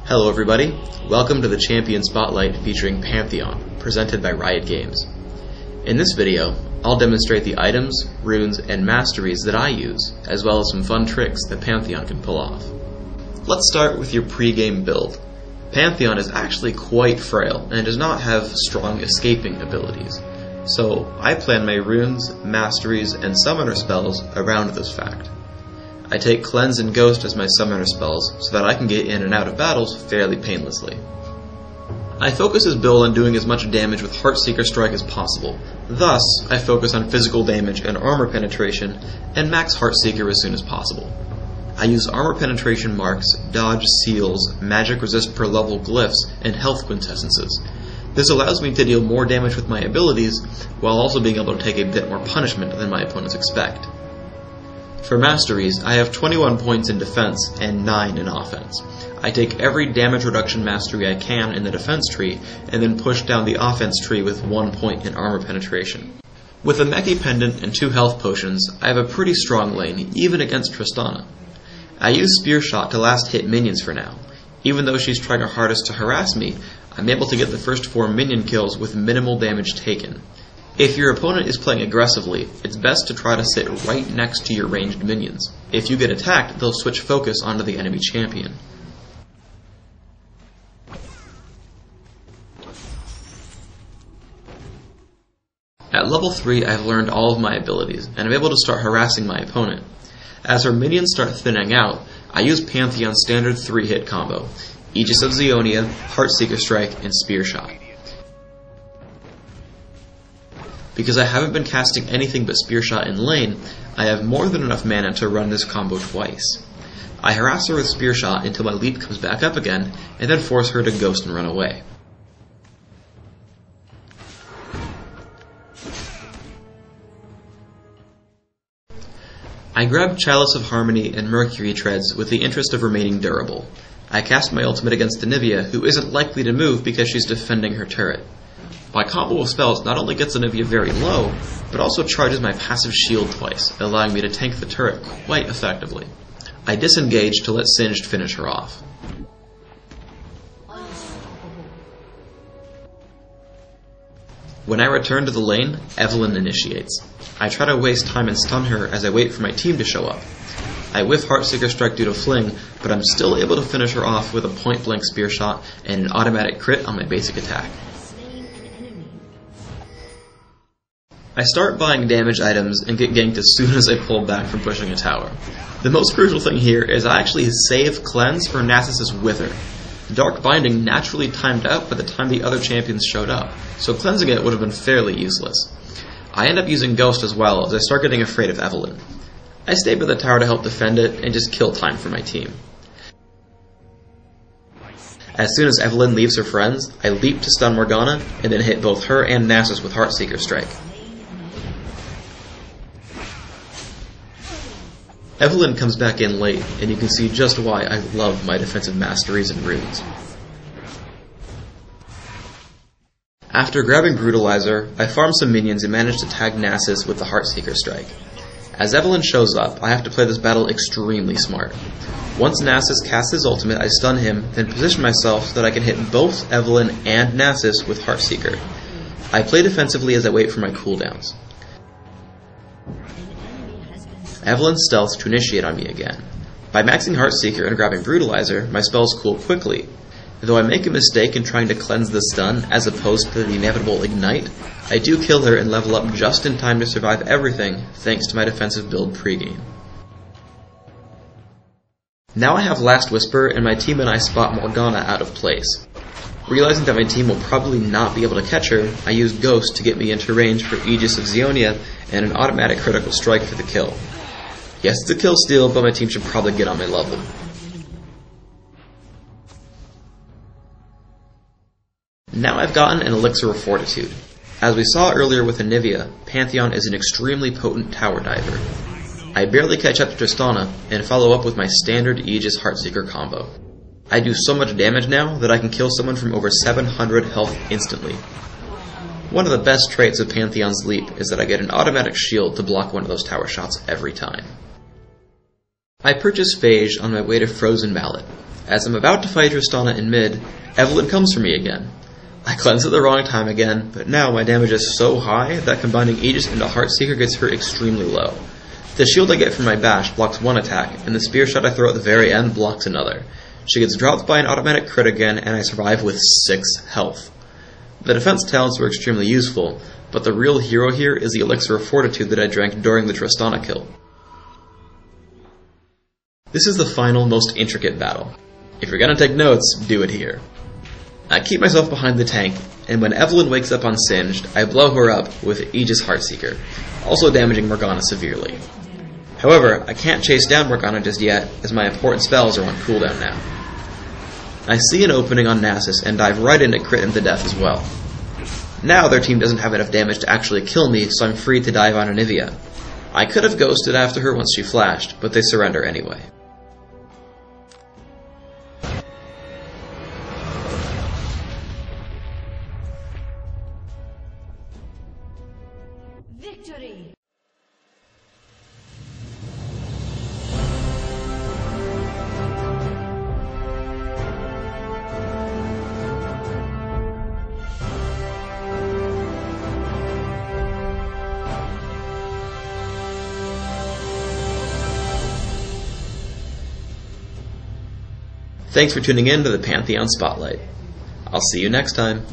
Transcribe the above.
Hello everybody, welcome to the Champion Spotlight featuring Pantheon, presented by Riot Games. In this video, I'll demonstrate the items, runes, and masteries that I use, as well as some fun tricks that Pantheon can pull off. Let's start with your pre-game build. Pantheon is actually quite frail and does not have strong escaping abilities, so I plan my runes, masteries, and summoner spells around this fact. I take Cleanse and Ghost as my summoner spells so that I can get in and out of battles fairly painlessly. I focus this build on doing as much damage with Heartseeker Strike as possible, thus I focus on physical damage and armor penetration and max Heartseeker as soon as possible. I use armor penetration marks, dodge seals, magic resist per level glyphs, and health quintessences. This allows me to deal more damage with my abilities while also being able to take a bit more punishment than my opponents expect. For masteries, I have 21 points in defense and 9 in offense. I take every damage reduction mastery I can in the defense tree, and then push down the offense tree with 1 point in armor penetration. With a Meki Pendant and 2 health potions, I have a pretty strong lane, even against Tristana. I use Spear Shot to last hit minions for now. Even though she's trying her hardest to harass me, I'm able to get the first 4 minion kills with minimal damage taken. If your opponent is playing aggressively, it's best to try to sit right next to your ranged minions. If you get attacked, they'll switch focus onto the enemy champion. At level 3, I've learned all of my abilities, and I'm able to start harassing my opponent. As her minions start thinning out, I use Pantheon's standard 3-hit combo: Aegis of Zionia, Heartseeker Strike, and Spear Shot. Because I haven't been casting anything but Spear Shot in lane, I have more than enough mana to run this combo twice. I harass her with Spear Shot until my leap comes back up again, and then force her to ghost and run away. I grab Chalice of Harmony and Mercury Treads with the interest of remaining durable. I cast my ultimate against Anivia, who isn't likely to move because she's defending her turret. My combo of spells not only gets Anivia very low, but also charges my passive shield twice, allowing me to tank the turret quite effectively. I disengage to let Singed finish her off. When I return to the lane, Evelynn initiates. I try to waste time and stun her as I wait for my team to show up. I whiff Heartseeker Strike due to Fling, but I'm still able to finish her off with a point-blank Spear Shot and an automatic crit on my basic attack. I start buying damage items and get ganked as soon as I pull back from pushing a tower. The most crucial thing here is I actually save Cleanse for Nasus' Wither. Dark Binding naturally timed out by the time the other champions showed up, so cleansing it would have been fairly useless. I end up using Ghost as well as I start getting afraid of Evelynn. I stay by the tower to help defend it and just kill time for my team. As soon as Evelynn leaves her friends, I leap to stun Morgana and then hit both her and Nasus with Heartseeker Strike. Evelynn comes back in late, and you can see just why I love my defensive masteries and runes. After grabbing Brutalizer, I farm some minions and manage to tag Nasus with the Heartseeker Strike. As Evelynn shows up, I have to play this battle extremely smart. Once Nasus casts his ultimate, I stun him, then position myself so that I can hit both Evelynn and Nasus with Heartseeker. I play defensively as I wait for my cooldowns. Evelynn stealths to initiate on me again. By maxing Heartseeker and grabbing Brutalizer, my spells cool quickly. Though I make a mistake in trying to cleanse the stun as opposed to the inevitable ignite, I do kill her and level up just in time to survive everything thanks to my defensive build pregame. Now I have Last Whisper and my team and I spot Morgana out of place. Realizing that my team will probably not be able to catch her, I use Ghost to get me into range for Aegis of Zionia and an automatic critical strike for the kill. Yes, it's a kill steal, but my team should probably get on my level. Now I've gotten an Elixir of Fortitude. As we saw earlier with Anivia, Pantheon is an extremely potent tower diver. I barely catch up to Tristana and follow up with my standard Aegis Heartseeker combo. I do so much damage now that I can kill someone from over 700 health instantly. One of the best traits of Pantheon's Leap is that I get an automatic shield to block one of those tower shots every time. I purchase Phage on my way to Frozen Mallet. As I'm about to fight Tristana in mid, Evelynn comes for me again. I cleanse at the wrong time again, but now my damage is so high that combining Aegis into Heartseeker gets her extremely low. The shield I get from my bash blocks one attack, and the spear shot I throw at the very end blocks another. She gets dropped by an automatic crit again, and I survive with 6 health. The defense talents were extremely useful, but the real hero here is the Elixir of Fortitude that I drank during the Tristana kill. This is the final, most intricate battle. If you're gonna take notes, do it here. I keep myself behind the tank, and when Evelynn wakes up unsinged, I blow her up with Aegis Heartseeker, also damaging Morgana severely. However, I can't chase down Morgana just yet, as my important spells are on cooldown now. I see an opening on Nasus and dive right into crit into death as well. Now their team doesn't have enough damage to actually kill me, so I'm free to dive on Anivia. I could have ghosted after her once she flashed, but they surrender anyway. Victory! Thanks for tuning in to the Pantheon Spotlight. I'll see you next time.